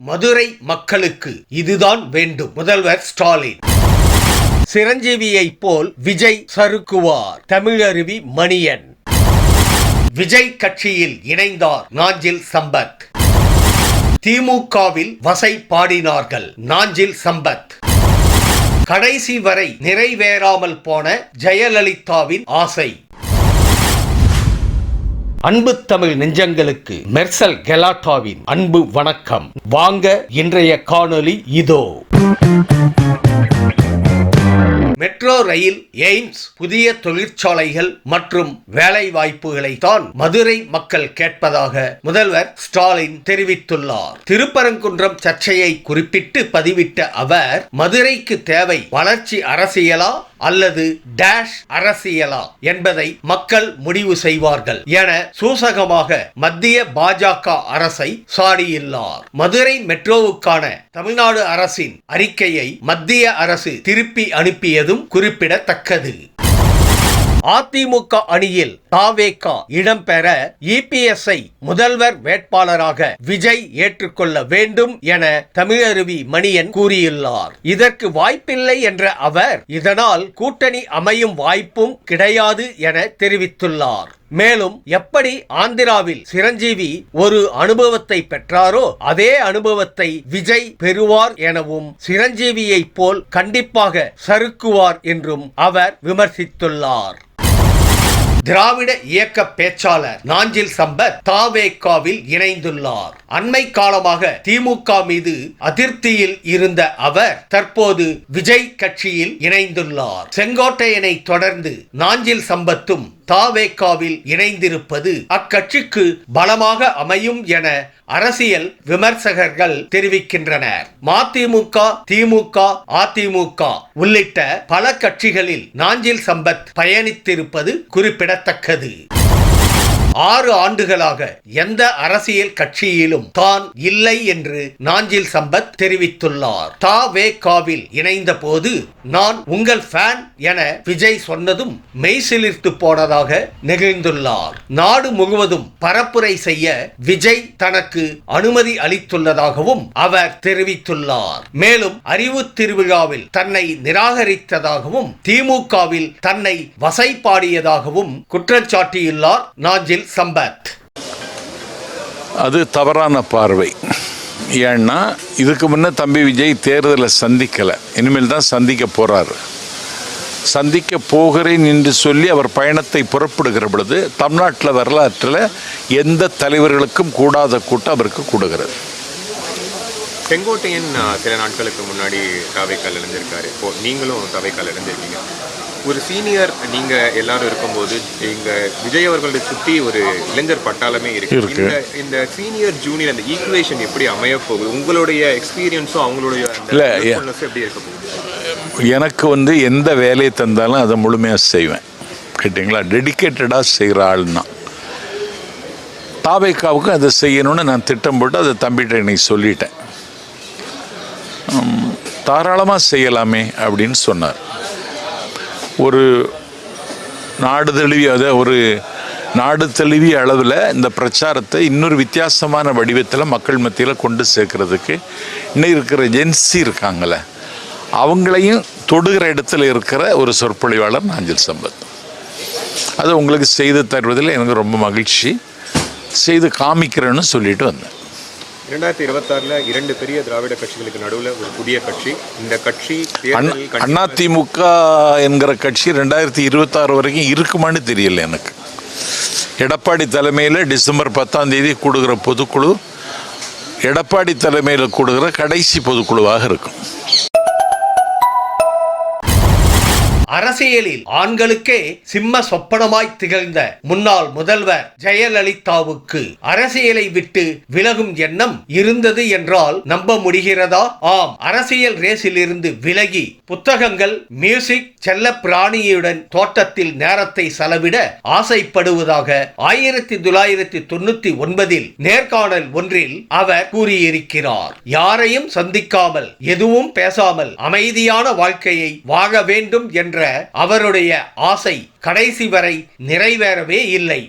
மதுரை மக்களுக்கு இதுதான் வேண்டும். முதல்வர் ஸ்டாலின். சிரஞ்சீவியை போல் விஜய் சறுக்குவார். தமிழருவி மணியன். விஜய் கட்சியில் இணைந்தார் நாஞ்சில் சம்பத். திமுகவில் வசை பாடினார்கள் நாஞ்சில் சம்பத். கடைசி வரை நிறைவேறாமல் போன ஜெயலலிதாவின் ஆசை. அன்பு தமிழ் நெஞ்சங்களுக்கு மெர்சல் கெலாட்டாவின் அன்பு வணக்கம். வாங்க இன்றைய காணொளி இதோ. மெட்ரோ ரயில், எய்ம்ஸ், புதிய தொழிற்சாலைகள் மற்றும் வேலை வாய்ப்புகளை தான் மதுரை மக்கள் கேட்பதாக முதல்வர் ஸ்டாலின் தெரிவித்துள்ளார். திருப்பரங்குன்றம் சர்ச்சையை குறிப்பிட்டு பதிவிட்ட அவர், மதுரைக்கு தேவை வளர்ச்சி அரசியலா அல்லது டேஷ் அரசியலா என்பதை மக்கள் முடிவு செய்வார்கள் என சூசகமாக மத்திய பாஜக அரசை சாடியுள்ளார். மதுரை மெட்ரோவுக்கான தமிழ்நாடு அரசின் அறிக்கையை மத்திய அரசு திருப்பி அனுப்பியதும் குறிப்பிடத்தக்கது. அதிமுக அணியில் தாவேகா இடம்பெற இபிஎஸ்ஐ முதல்வர் வேட்பாளராக விஜய் ஏற்றுக்கொள்ள வேண்டும் என தமிழருவி மணியன் கூறியுள்ளார். இதற்கு வாய்ப்பில்லை என்ற அவர், இதனால் கூட்டணி அமையும் வாய்ப்பும் கிடையாது என தெரிவித்துள்ளார். மேலும் எப்படி ஆந்திராவில் சிரஞ்சீவி ஒரு அனுபவத்தை பெற்றாரோ அதே அனுபவத்தை விஜய் பெறுவார் எனவும், சிரஞ்சீவியை போல் கண்டிப்பாக சறுக்குவார் என்றும் அவர் விமர்சித்துள்ளார். திராவிட இயக்க பேச்சாளர் நாஞ்சில் சம்பத் தாவேகாவில் இணைந்துள்ளார். அண்மை காலமாக திமுக மீது அதிருப்தியில் இருந்த அவர் தற்போது விஜய் கட்சியில் இணைந்துள்ளார். செங்கோட்டையனை தொடர்ந்து நாஞ்சில் சம்பத்தும் தாவேகாவில் இணைந்திருப்பது அக்கட்சிக்கு பலமாக அமையும் என அரசியல் விமர்சகர்கள் தெரிவிக்கின்றனர். மதிமுக, திமுக, அதிமுக உள்ளிட்ட பல கட்சிகளில் நாஞ்சில் சம்பத் பயணித்திருப்பது குறிப்பிடத்தக்கது. 6 ஆண்டுகளாக எந்த அரசியல் கட்சியிலும் தான் இல்லை என்று நாஞ்சில் சம்பத் தெரிவித்துள்ளார். தாவேகாவில் இணைந்த போது நான் உங்கள் ஃபேன் என விஜய் சொன்னதும் மெய்சிலிர்த்து போனதாக நெகிழ்ந்துள்ளார். நாடு முழுவதும் பரப்புரை செய்ய விஜய் தனக்கு அனுமதி அளித்துள்ளதாகவும் அவர் தெரிவித்துள்ளார். மேலும் அறிவு திருவிழாவில் தன்னை நிராகரித்ததாகவும் திமுகவில் தன்னை வசைபாடியதாகவும் குற்றம் சாட்டியுள்ளார் நாஞ்சில் சம்பத். அது தவறான பார்வை. ஏன்னா இதுக்கு முன்ன தம்பி விஜய் தேர்தலை சந்திக்கலை, இனிமேல் தான் சந்திக்க போறாரு. சந்திக்க போகிறேன் என்று சொல்லி அவர் பயணத்தை புறப்படுகிற பொழுது தமிழ்நாட்டில் வரலாற்றில் எந்த தலைவர்களுக்கும் கூடாத கூட்டம் அவருக்கு கூடுகிறது. செங்கோட்டையன் சில நாட்களுக்கு முன்னாடி தவைக்கால் இணைஞ்சிருக்காரு. இப்போ நீங்களும் தவைக்கால் இணைஞ்சிருக்கீங்க. ஒரு சீனியர் நீங்க எல்லாரும் இருக்கும்போது இங்க விஜய் அவர்களுடைய சுற்றி ஒரு இளைஞர் பட்டாளமே இருக்கு. இந்த சீனியர் ஜூனியர் அந்த ஈக்குவேஷன் எப்படி அமைய போகுது? உங்களுடைய எக்ஸ்பீரியன்ஸும் அவங்களுடைய எப்படி இருக்க போகுது? எனக்கு எந்த வேலையை தந்தாலும் அதை முழுமையாக செய்வேன். கேட்டிங்களா? டெடிக்கேட்டடாக செய்கிற ஆள்னா தாவேகாவுக்கு அதை செய்யணும்னு நான் திட்டம் போட்டு அதை தம்பிகிட்ட இன்னைக்கு சொல்லிட்டேன். தாராளமாக செய்யலாமே அப்படின்னு சொன்னார். ஒரு நாடு தழுவிய அளவில் இந்த பிரச்சாரத்தை இன்னொரு வித்தியாசமான வடிவத்தில் மக்கள் மத்தியில் கொண்டு சேர்க்கறதுக்கு இன்னும் இருக்கிற ஜென்சி இருக்காங்களே அவங்களையும் தொடுகிற இடத்துல இருக்கிற ஒரு சொற்பொழிவாளர் நாஞ்சில் சம்பத். அது உங்களுக்கு செய்து தருவதில் எனக்கு ரொம்ப மகிழ்ச்சி. செய்து காமிக்கிறேன்னு சொல்லிட்டு வந்தேன். 2026 2 பெரிய திராவிட கட்சிகளுக்கு நடுவில் ஒரு புதிய கட்சி. இந்த கட்சி அதிமுக என்கிற கட்சி 2026 வரைக்கும் இருக்குமான்னு தெரியல எனக்கு. எடப்பாடி தலைமையில் டிசம்பர் 10ஆம் தேதி கூடுகிற பொதுக்குழு எடப்பாடி தலைமையில் கூடுகிற கடைசி பொதுக்குழுவாக இருக்கும். அரசியலில் ஆண்களுக்கே சிம்ம சொப்பனமாய் திகழ்ந்த முன்னாள் முதல்வர் ஜெயலலிதாவுக்கு அரசியலை விட்டு விலகும் எண்ணம் இருந்தது என்றால் நம்ப முடிகிறதா? ஆம், அரசியல் ரேஸில் இருந்து விலகி புத்தகங்கள், மியூசிக், செல்ல பிராணியுடன் தோட்டத்தில் நேரத்தை செலவிட ஆசைப்படுவதாக 1999 நேர்காணல் ஒன்றில் அவர் கூறியிருக்கிறார். யாரையும் சந்திக்காமல் எதுவும் பேசாமல் அமைதியான வாழ்க்கையை வாழ வேண்டும் என்ற அவருடைய ஆசை கடைசி வரை நிறைவேறவே இல்லை.